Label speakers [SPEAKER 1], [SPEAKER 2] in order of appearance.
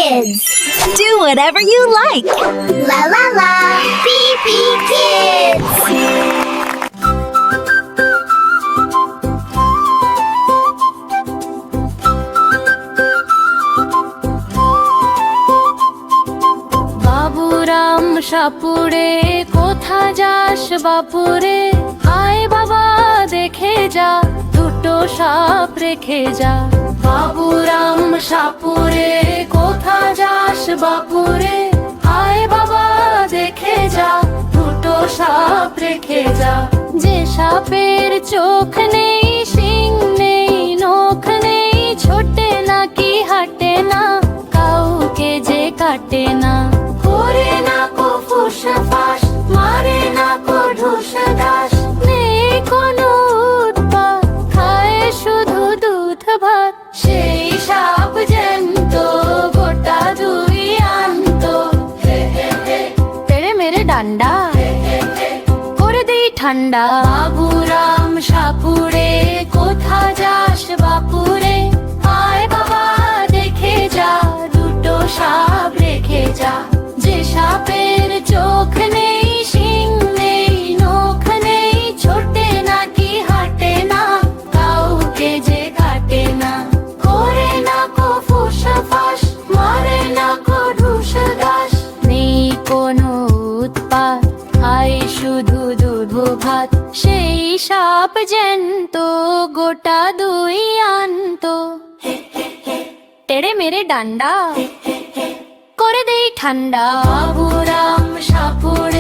[SPEAKER 1] Kids.
[SPEAKER 2] Do whatever you like.
[SPEAKER 1] La la la. PP Kids.
[SPEAKER 3] Baburam সাপুড়ে কোথা যাস বাপুরে, আয় বাবা দেখে যা দুটো সাপ রেখে যা। বাবুরাম সাপুড়ে কোথা যাস বাপুরে, আয় বাবা দেখে যা দুটো সাপ রেখে যা। যে সাপের চোখ নেই, শিং নেই, নখ নেই, ছোটে না কি হাঁটে না, কাউকে যে কাটে না, করে না কো ফুস ফাস, মারে না কো ঢুস ঢাস, নেই কোনো উৎপাত, খায় শুধু দুধ ভাত। সেই সাপ জ্যান্ত গোটা দুই আনত, তেড়ে মেরে ডান্ডা করে দেই ঠান্ডা। বাবুরাম সাপুড়ে কোথা যাস বাপুরে, আয় বাবা দেখে যা দুটো সাপ রেখে যা। যে সাপের চোখ নেই, শিং নেই, নখ নেই, ছোটে না কি হাঁটে না, কাউকে যে কাটে না, করে না কো ফুস ফাস, মারে না কো ঢুস ঢাস, নেই কোনো উৎপাত, খায় শুধু দুধ ভাত। সেই সাপ জ্যান্ত গোটা দুই আনত, তেড়ে মেরে ডান্ডা করে দেই ঠান্ডা। বাবুরাম সাপুড়ে